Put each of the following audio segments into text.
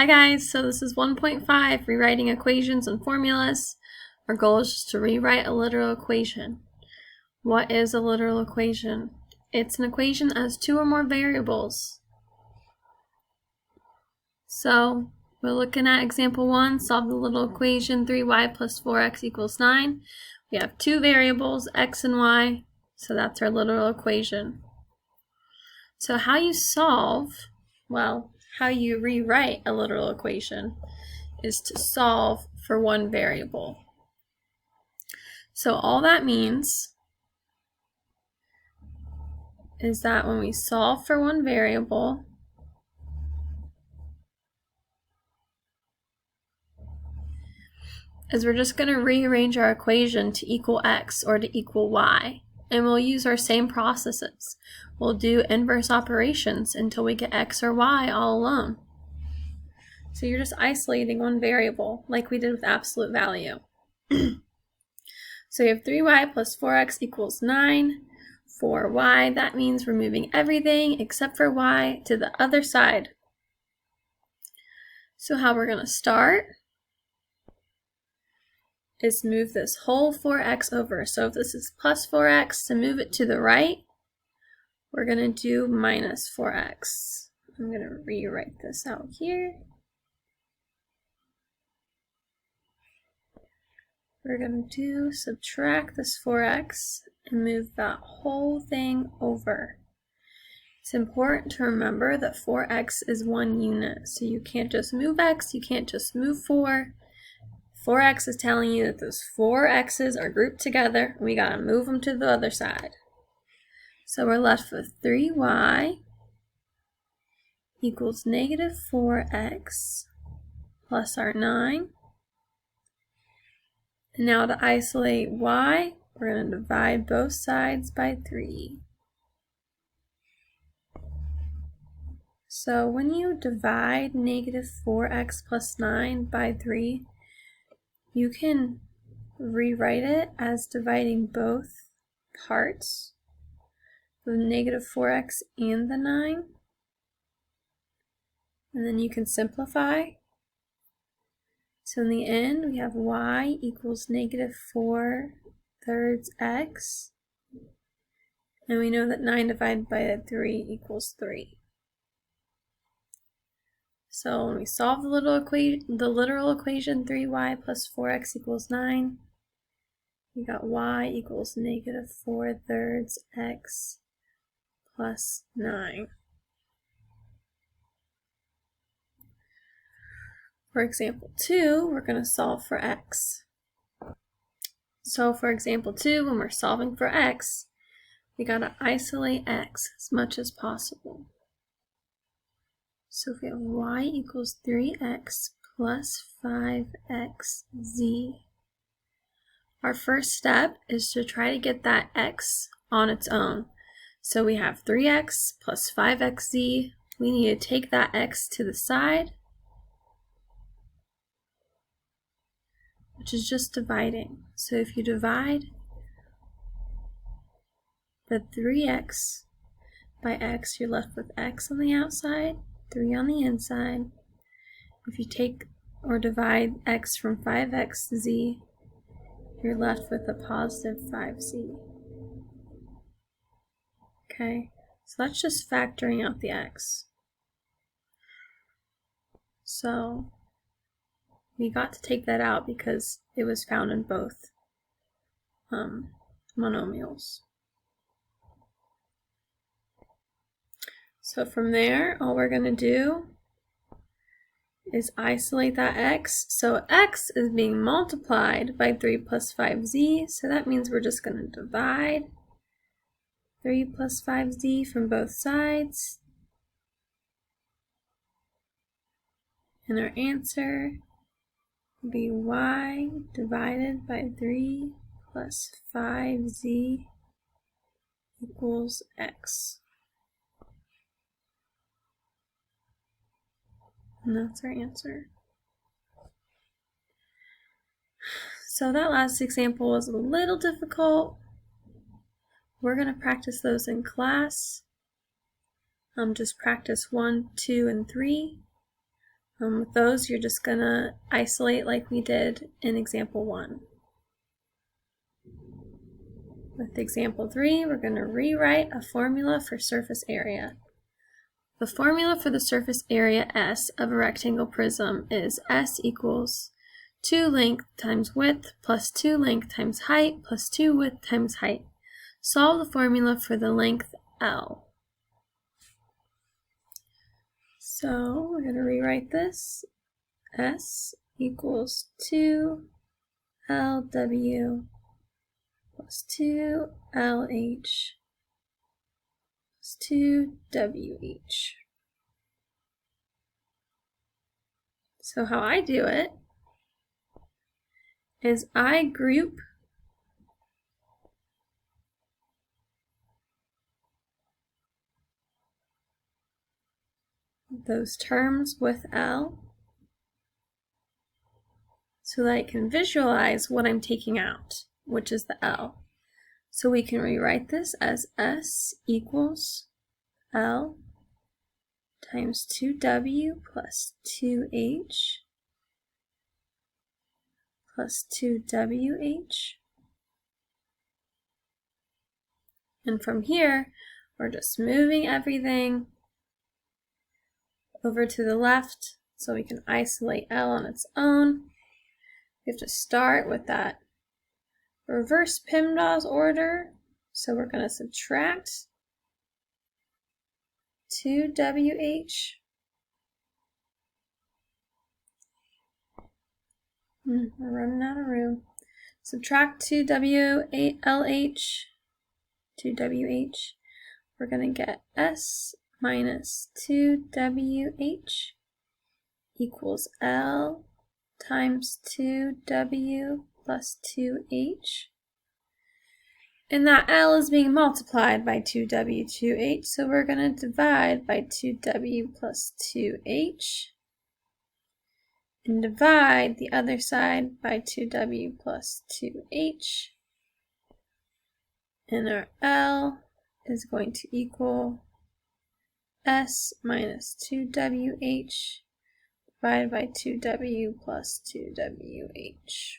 Hi guys, so this is 1.5, rewriting equations and formulas. Our goal is just to rewrite a literal equation. What is a literal equation? It's an equation that has two or more variables. So we're looking at example 1, solve the literal equation 3y plus 4x equals 9. We have two variables, x and y, so that's our literal equation. So how you solve, well, how you rewrite a literal equation is to solve for one variable. So all that means is that when we solve for one variable, is we're just going to rearrange our equation to equal x or to equal y. And we'll use our same processes. We'll do inverse operations until we get x or y all alone. So you're just isolating one variable like we did with absolute value. So you have 3y plus 4x equals 9. For y, that means we're moving everything except for y to the other side. So how we're going to start is move this whole 4x over. So if this is plus 4x, to move it to the right, we're going to do minus 4x. I'm going to rewrite this out here. We're going to subtract this 4x and move that whole thing over. It's important to remember that 4x is one unit, so you can't just move x, you can't just move 4. 4x is telling you that those 4 x's are grouped together, and we gotta move them to the other side. So we're left with 3y equals negative 4x plus our 9. And now to isolate y, we're going to divide both sides by 3. So when you divide negative 4x plus 9 by 3, you can rewrite it as dividing both parts, the negative 4x and the 9. And then you can simplify. So in the end, we have y equals negative 4/3 x. And we know that 9 divided by 3 equals 3. So when we solve the literal equation 3y plus 4x equals 9, we got y equals negative 4/3 x plus 9. For example 2, we're going to solve for x. So for example 2, when we're solving for x, we got to isolate x as much as possible. So if we have y equals 3x plus 5xz, our first step is to try to get that x on its own. So we have 3x plus 5xz. We need to take that x to the side, which is just dividing. So if you divide the 3x by x, you're left with x on the outside, 3 on the inside. If you take or divide x from 5xz, you're left with a positive 5z. Okay, so that's just factoring out the x. So we got to take that out because it was found in both monomials. So from there, all we're going to do is isolate that x. So x is being multiplied by 3 plus 5z, so that means we're just going to divide 3 plus 5z from both sides. And our answer will be y divided by 3 plus 5z equals x. And that's our answer. So that last example was a little difficult. We're going to practice those in class. Just practice 1, 2, and 3. With those, you're just going to isolate like we did in example 1. With example 3, we're going to rewrite a formula for surface area. The formula for the surface area S of a rectangle prism is S equals 2 length times width plus 2 length times height plus 2 width times height. Solve the formula for the length L. So we're going to rewrite this. S equals 2 LW plus 2 LH plus 2 WH. So how I do it is I group those terms with L so that I can visualize what I'm taking out, which is the L. So we can rewrite this as S equals L times 2W plus 2H plus 2WH. And from here, we're just moving everything over to the left so we can isolate L on its own. We have to start with that reverse PEMDAS order. So we're going to subtract 2WH. We're running out of room. Subtract 2WLH, 2WH. We're going to get S minus 2WH equals L times 2W plus 2H. And that L is being multiplied by 2W, 2H, so we're going to divide by 2W plus 2H and divide the other side by 2W plus 2H. And our L is going to equal S minus 2WH divided by 2W plus 2WH.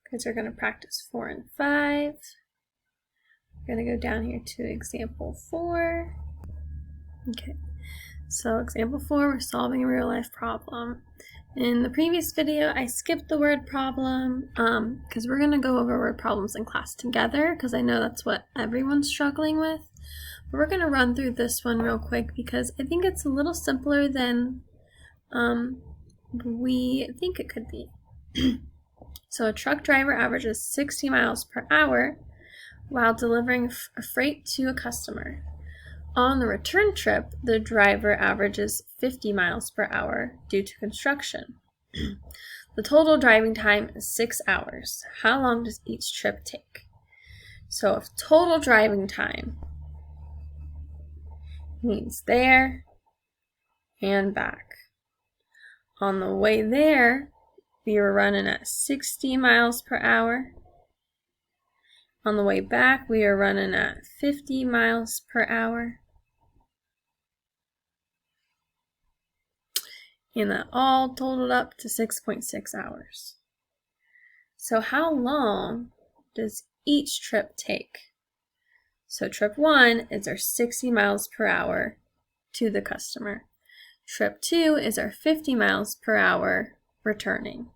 Because we're going to practice 4 and 5. We're going to go down here to example 4. Okay, so example 4, we're solving a real life problem. In the previous video, I skipped the word problem because we're going to go over word problems in class together because I know that's what everyone's struggling with. But we're going to run through this one real quick because I think it's a little simpler than we think it could be. So a truck driver averages 60 miles per hour while delivering a freight to a customer. On the return trip, the driver averages 50 miles per hour due to construction. The total driving time is 6 hours. How long does each trip take? So if total driving time means there and back. On the way there, we were running at 60 miles per hour. On the way back, we are running at 50 miles per hour. And that all totaled up to 6.6 hours. So how long does each trip take? So trip 1 is our 60 miles per hour to the customer. Trip 2 is our 50 miles per hour returning.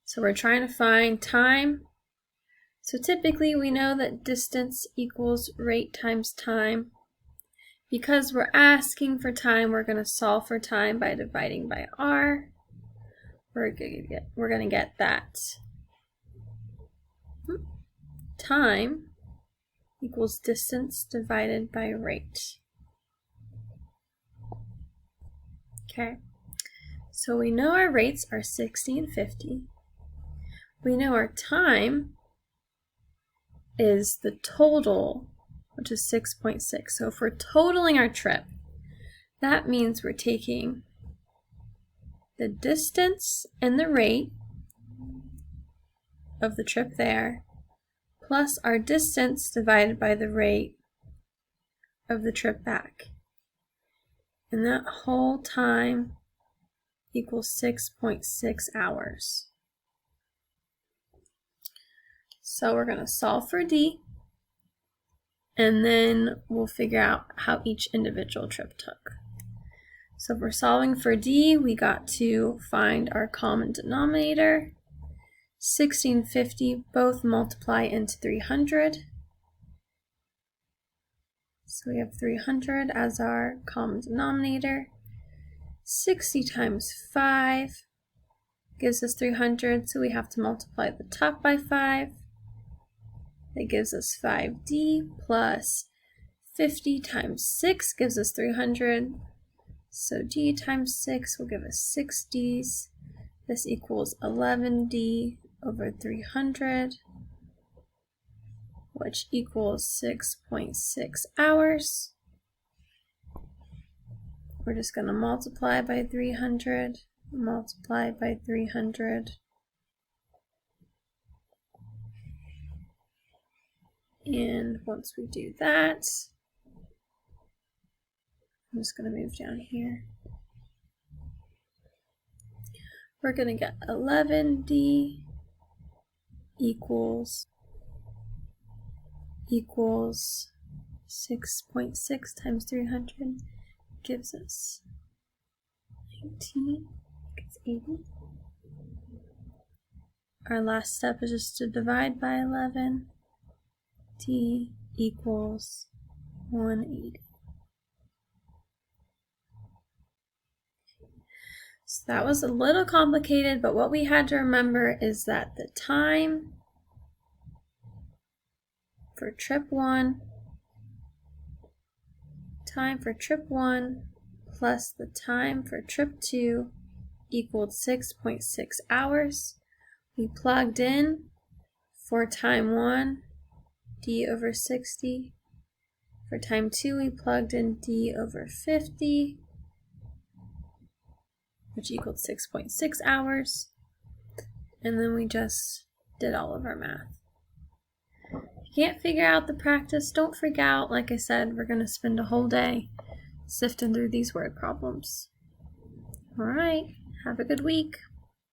So we're trying to find time. So typically we know that distance equals rate times time. Because we're asking for time, we're going to solve for time by dividing by r. We're going to get that time equals distance divided by rate. Okay, so we know our rates are 60 and 50. We know our time is the total, which is 6.6. So if we're totaling our trip, that means we're taking the distance and the rate of the trip there, plus our distance divided by the rate of the trip back. And that whole time equals 6.6 hours. So we're going to solve for D, and then we'll figure out how each individual trip took. So if we're solving for D, we got to find our common denominator. 1650 both multiply into 300. So we have 300 as our common denominator. 60 times 5 gives us 300, so we have to multiply the top by 5. That gives us 5D plus 50 times 6 gives us 300. So D times 6 will give us 6 Ds. This equals 11D over 300, which equals 6.6 hours. We're just going to multiply by 300, multiply by 300. And once we do that, I'm just going to move down here. We're going to get 11D equals 6.6 times 300 gives us 19, it's 80. Our last step is just to divide by 11. D equals 180. So that was a little complicated, but what we had to remember is that the time for trip 1 plus the time for trip 2 equaled 6.6 hours. We plugged in for time 1, D over 60. For time 2, we plugged in D over 50, which equaled 6.6 hours. And then we just did all of our math. If you can't figure out the practice, don't freak out. Like I said, we're going to spend a whole day sifting through these word problems. All right, have a good week.